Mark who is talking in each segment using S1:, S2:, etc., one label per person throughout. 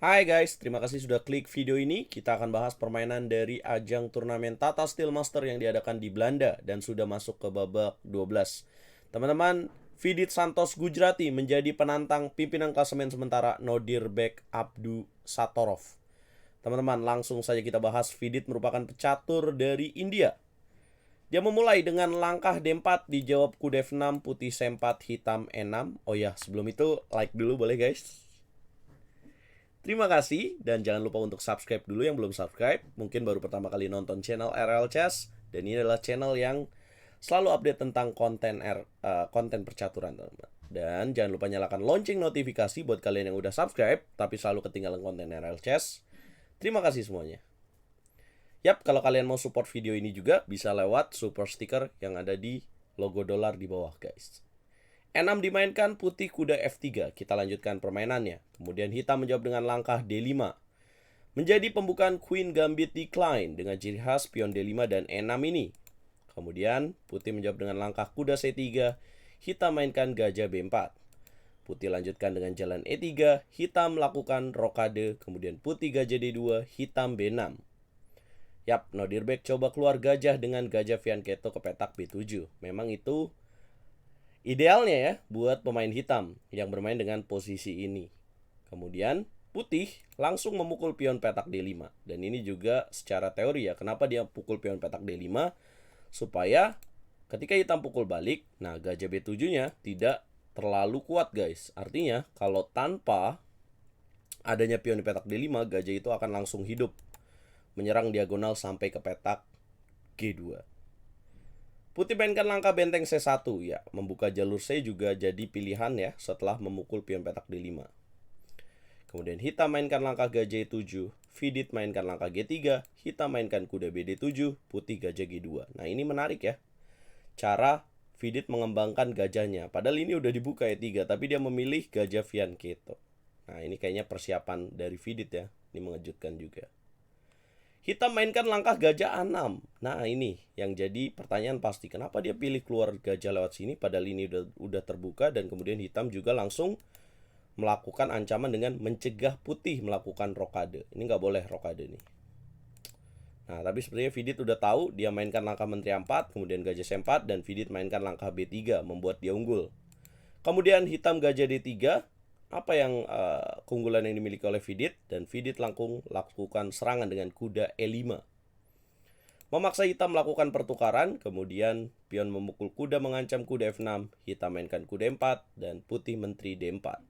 S1: Hai guys, terima kasih sudah klik video ini. Kita akan bahas permainan dari ajang turnamen Tata Steel Master yang diadakan di Belanda dan sudah masuk ke babak 12. Teman-teman, Vidit Santos Gujrati menjadi penantang pimpinan klasemen sementara Nodirbek Abdu Satorov. Teman-teman, langsung saja kita bahas. Vidit merupakan pecatur dari India. Dia memulai dengan langkah D4, dijawab kuda F6, putih C4, hitam E6. Oh ya, sebelum itu like dulu boleh guys. Terima kasih dan jangan lupa untuk subscribe dulu yang belum subscribe. Mungkin baru pertama kali nonton channel RL Chess dan ini adalah channel yang selalu update tentang konten percaturan, teman-teman. Dan jangan lupa nyalakan lonceng notifikasi buat kalian yang udah subscribe tapi selalu ketinggalan konten RL Chess. Terima kasih semuanya. Yap, kalau kalian mau support video ini juga bisa lewat super sticker yang ada di logo dolar di bawah, guys. E6 dimainkan, putih kuda F3. Kita lanjutkan permainannya. Kemudian hitam menjawab dengan langkah D5. Menjadi pembukaan Queen Gambit Decline dengan ciri khas pion D5 dan E6 ini. Kemudian putih menjawab dengan langkah kuda C3. Hitam mainkan gajah B4. Putih lanjutkan dengan jalan E3. Hitam melakukan rokade. Kemudian putih gajah D2. Hitam B6. Yap, Nodirbek coba keluar gajah dengan gajah Fianchetto ke petak B7. Memang itu idealnya ya buat pemain hitam yang bermain dengan posisi ini. Kemudian putih langsung memukul pion petak D5. Dan ini juga secara teori ya, kenapa dia pukul pion petak D5? Supaya ketika hitam pukul balik, nah gajah B7-nya tidak terlalu kuat guys. Artinya kalau tanpa adanya pion di petak D5, gajah itu akan langsung hidup menyerang diagonal sampai ke petak G2. Putih mainkan langkah benteng C1 ya, membuka jalur C juga jadi pilihan ya setelah memukul pion petak D5. Kemudian hitam mainkan langkah gajah E7, Vidit mainkan langkah G3, hitam mainkan kuda BD7, putih gajah G2. Nah ini menarik ya, cara Vidit mengembangkan gajahnya. Padahal ini udah dibuka E3, tapi dia memilih gajah Fianchetto. Nah ini kayaknya persiapan dari Vidit ya, ini mengejutkan juga. Hitam mainkan langkah gajah A6. Nah ini yang jadi pertanyaan pasti. Kenapa dia pilih keluar gajah lewat sini padahal ini udah terbuka. Dan kemudian hitam juga langsung melakukan ancaman dengan mencegah putih melakukan rokade. Ini nggak boleh rokade nih. Nah tapi sepertinya Vidit udah tahu. Dia mainkan langkah menteri A4. Kemudian gajah C4. Dan Vidit mainkan langkah B3. Membuat dia unggul. Kemudian hitam gajah D3. Apa yang keunggulan yang dimiliki oleh Vidit, dan Vidit langsung lakukan serangan dengan kuda E5. Memaksa hitam melakukan pertukaran, kemudian pion memukul kuda mengancam kuda F6, hitam mainkan kuda E4 dan putih menteri D4.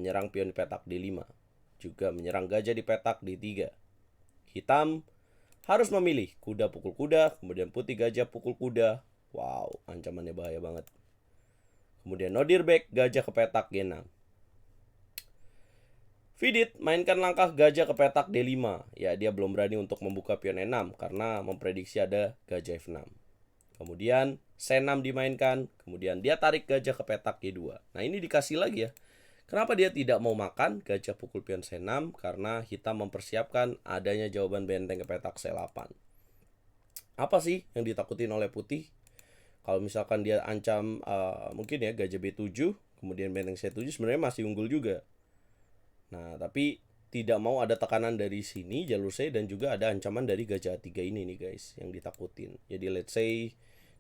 S1: Menyerang pion di petak D5, juga menyerang gajah di petak D3. Hitam harus memilih kuda pukul kuda, kemudian putih gajah pukul kuda. Wow, ancamannya bahaya banget. Kemudian Nodirbek gajah ke petak G6. Vidit mainkan langkah gajah ke petak D5. Ya, dia belum berani untuk membuka pion E6 karena memprediksi ada gajah F6. Kemudian C6 dimainkan, kemudian dia tarik gajah ke petak G2. Nah, ini dikasih lagi ya. Kenapa dia tidak mau makan gajah pukul pion C6? Karena hitam mempersiapkan adanya jawaban benteng ke petak C8. Apa sih yang ditakutin oleh putih? Kalau misalkan dia ancam mungkin ya gajah B7, kemudian benteng C7 sebenarnya masih unggul juga. Nah, tapi tidak mau ada tekanan dari sini jalur C dan juga ada ancaman dari gajah A3 ini nih guys yang ditakutin. Jadi let's say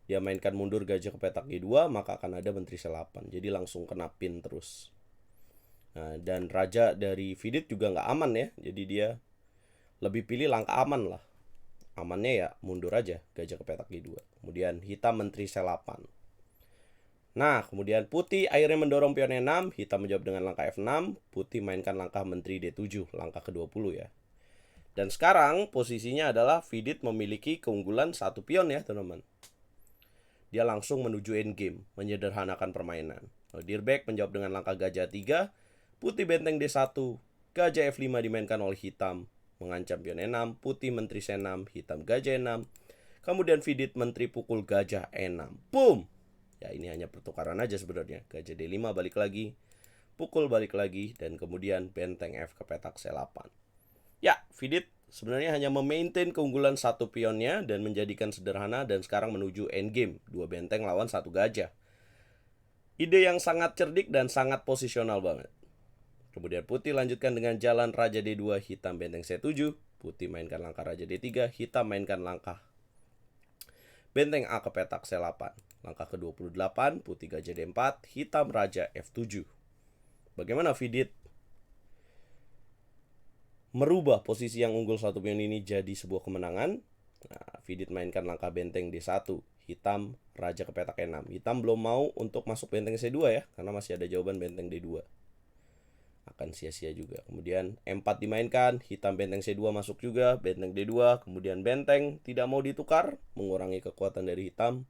S1: dia mainkan mundur gajah ke petak G2, maka akan ada menteri C8. Jadi langsung kena pin terus. Nah, dan raja dari Vidit juga nggak aman ya. Jadi dia lebih pilih langkah aman lah. Amannya ya mundur aja gajah ke petak G2. Kemudian hitam menteri C8. Nah, kemudian putih akhirnya mendorong pion E6, hitam menjawab dengan langkah F6, putih mainkan langkah menteri D7, langkah ke-20 ya. Dan sekarang posisinya adalah Vidit memiliki keunggulan satu pion ya, teman-teman. Dia langsung menuju endgame, menyederhanakan permainan. Nodirbek menjawab dengan langkah gajah 3, putih benteng D1, gajah F5 dimainkan oleh hitam, mengancam pion E6, putih menteri C6, hitam gajah E6, kemudian Vidit menteri pukul gajah E6. Boom! Ya ini hanya pertukaran aja sebenarnya. Gajah D5 balik lagi, pukul balik lagi, dan kemudian benteng F ke petak C8. Ya, Vidit sebenarnya hanya memaintain keunggulan satu pionnya dan menjadikan sederhana dan sekarang menuju endgame. 2 benteng lawan 1 gajah. Ide yang sangat cerdik dan sangat posisional banget. Kemudian putih lanjutkan dengan jalan Raja D2, hitam benteng C7. Putih mainkan langkah Raja D3, hitam mainkan langkah benteng A ke petak C8. Langkah ke-28, putih Gajah D4, hitam Raja F7. Bagaimana Vidit merubah posisi yang unggul satu pion ini jadi sebuah kemenangan? Nah, Vidit mainkan langkah benteng D1, hitam Raja ke petak E6. Hitam belum mau untuk masuk benteng C2 ya, karena masih ada jawaban benteng D2. Akan sia-sia juga. Kemudian E4 dimainkan, hitam benteng C2 masuk juga, benteng D2, kemudian benteng tidak mau ditukar, mengurangi kekuatan dari hitam.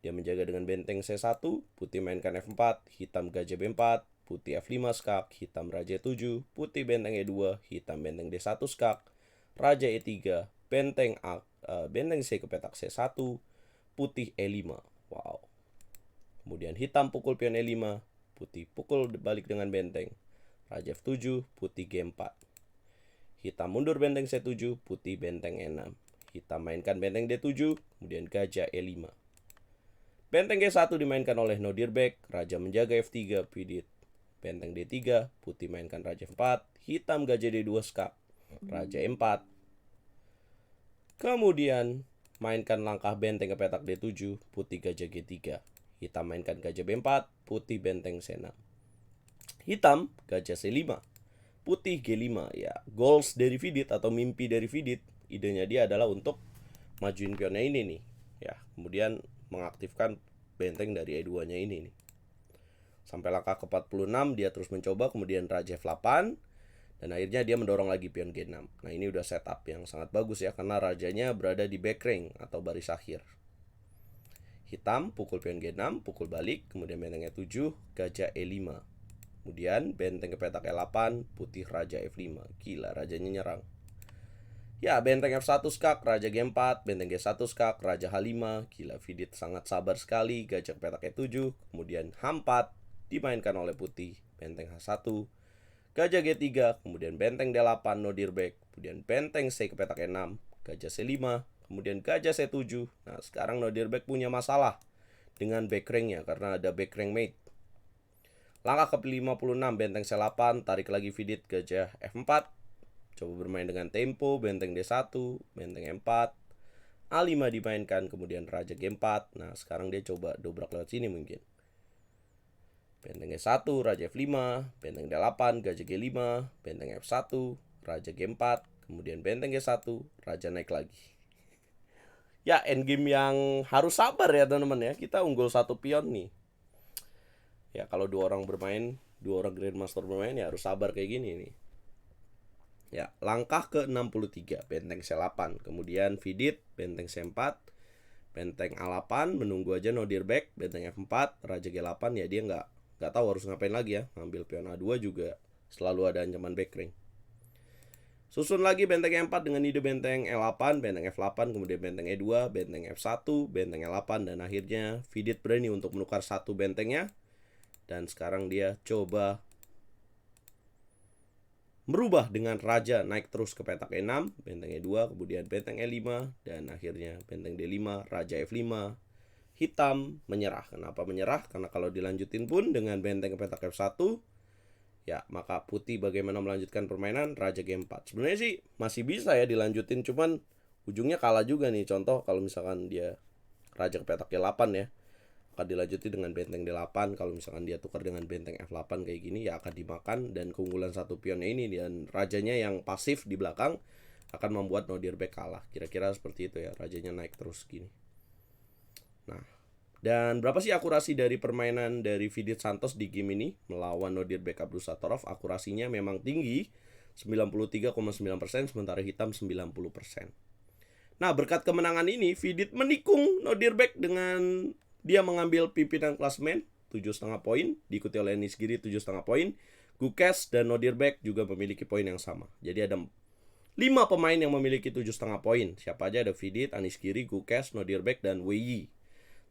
S1: Dia menjaga dengan benteng C1, putih mainkan F4, hitam Gajah B4, putih F5 skak, hitam Raja E7, putih benteng E2, hitam benteng D1 skak, Raja E3, benteng C ke petak C1, putih E5. Wow. Kemudian hitam pukul pion E5, putih pukul balik dengan benteng. Raja F7, putih G4. Hitam mundur benteng C7, putih benteng E6. Hitam mainkan benteng D7, kemudian Gajah E5. Benteng G1 dimainkan oleh Nodirbek, Raja menjaga F3, Vidit. Benteng D3, putih mainkan Raja F4, hitam Gajah D2 skak, Raja E4. Kemudian mainkan langkah benteng ke petak D7, putih Gajah G3. Hitam mainkan Gajah B4, putih benteng C6. Hitam Gajah C5, putih G5. Ya, goals dari Vidit atau mimpi dari Vidit, idenya dia adalah untuk majuin pionnya ini nih. Ya, kemudian mengaktifkan benteng dari E2-nya ini nih. Sampai langkah ke-46 dia terus mencoba, kemudian Raja F8 dan akhirnya dia mendorong lagi pion G6. Nah, ini udah setup yang sangat bagus ya, karena rajanya berada di back rank atau baris akhir. Hitam pukul pion G6, pukul balik, kemudian benteng E7, Gajah E5. Kemudian benteng ke petak E8, putih Raja F5. Gila, rajanya nyerang. Ya, benteng F1 skak, Raja G4, benteng G1 skak, Raja H5. Gila, Vidit sangat sabar sekali. Gajah ke petak E7, kemudian H4 dimainkan oleh putih, benteng H1. Gajah G3, kemudian benteng D8 Nodirbek, kemudian benteng C ke petak E6, Gajah C5, kemudian Gajah C7. Nah, sekarang Nodirbek punya masalah dengan backrank-nya karena ada backrank mate. Langkah ke-56, benteng C8, tarik lagi Vidit, Gajah F4. Coba bermain dengan tempo, benteng D1, benteng M4, A5 dimainkan, kemudian Raja G4. Nah, sekarang dia coba dobrak lewat sini mungkin. Benteng E1, Raja F5, benteng D8, Gajah G5, benteng F1, Raja G4, kemudian benteng G1, Raja naik lagi. Ya, endgame yang harus sabar ya teman-teman ya. Kita unggul satu pion nih. Ya, kalau dua orang Grandmaster bermain ya harus sabar kayak gini nih. Ya, langkah ke-63, benteng C8, kemudian Vidit, benteng C4, benteng A8, menunggu aja Nodirbek, benteng F4, Raja G8. Ya, dia nggak tahu harus ngapain lagi ya. Ngambil pion A2 juga selalu ada ancaman backrank. Susun lagi benteng E4 dengan ide benteng E8, benteng F8, kemudian benteng E2, benteng F1, benteng E8, dan akhirnya Vidit berani untuk menukar satu bentengnya. Dan sekarang dia coba merubah dengan Raja naik terus ke petak E6, benteng E2, kemudian benteng E5, dan akhirnya benteng D5, Raja F5. Hitam menyerah. Kenapa menyerah? Karena kalau dilanjutin pun dengan benteng ke petak F1, ya maka putih bagaimana melanjutkan permainan, Raja G4. Sebenarnya sih masih bisa ya dilanjutin, cuman ujungnya kalah juga nih. Contoh kalau misalkan dia Raja ke petak G8 ya, akan dilanjuti dengan benteng D8. Kalau misalkan dia tukar dengan benteng F8 kayak gini, ya akan dimakan, dan keunggulan satu pionnya ini dan rajanya yang pasif di belakang akan membuat Nodirbek kalah. Kira-kira seperti itu ya, rajanya naik terus gini. Nah, dan berapa sih akurasi dari permainan dari Vidit Santos di game ini melawan Nodirbek Abdusattorov? Akurasinya memang tinggi, 93,9%, sementara hitam 90%. Nah, berkat kemenangan ini Vidit menikung Nodirbek dengan dia mengambil pimpinan klasemen 7,5 poin, diikuti oleh Anies Giri 7,5 poin. Gukes dan Nodirbek juga memiliki poin yang sama. Jadi ada 5 pemain yang memiliki 7,5 poin. Siapa aja? Ada Vidit, Anies Giri, Gukes, Nodirbek, dan Wei.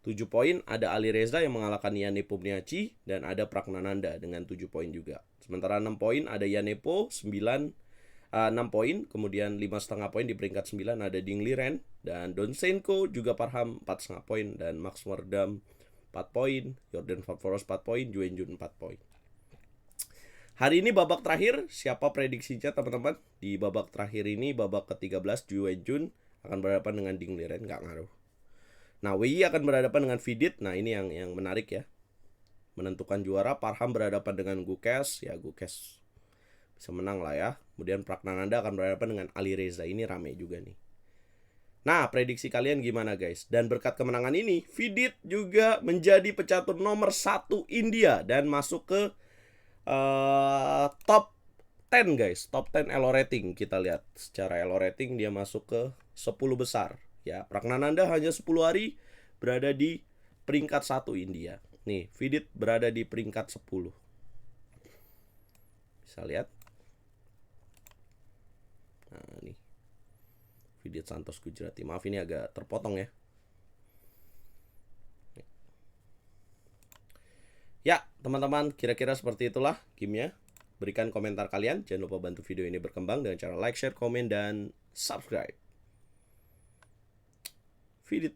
S1: 7 poin ada Ali Reza yang mengalahkan Yanepo Bniachi, dan ada Pragnananda dengan 7 poin juga. Sementara 6 poin ada Yanepo, 6 poin, kemudian 5,5 poin di peringkat 9 ada Ding Liren, dan Donsenko juga Parham 4,5 poin, dan Max Wardam 4 poin, Jordan Faforos 4 poin, Juenjun 4 poin. Hari ini babak terakhir, siapa prediksinya teman-teman? Di babak terakhir ini, babak ke-13, Ju Wenjun akan berhadapan dengan Ding Liren, nggak ngaruh. Nah, Wei akan berhadapan dengan Vidit. Nah, ini yang menarik ya. Menentukan juara, Parham berhadapan dengan Gukes. Ya, Gukes bisa menang lah ya. Kemudian Pragnananda akan berhadapan dengan Ali Reza. Ini rame juga nih. Nah, prediksi kalian gimana guys? Dan berkat kemenangan ini, Vidit juga menjadi pecatur nomor 1 India dan masuk ke top 10 guys. Top 10 Elo rating. Kita lihat secara Elo rating dia masuk ke 10 besar. Ya, Pragnananda hanya 10 hari berada di peringkat 1 India. Nih, Vidit berada di peringkat 10. Bisa lihat. Nah, nih. Vidit Santos Gujrati. Maaf ini agak terpotong ya. Ya, teman-teman, kira-kira seperti itulah gamenya. Berikan komentar kalian. Jangan lupa bantu video ini berkembang dengan cara like, share, komen, dan subscribe. Vidit.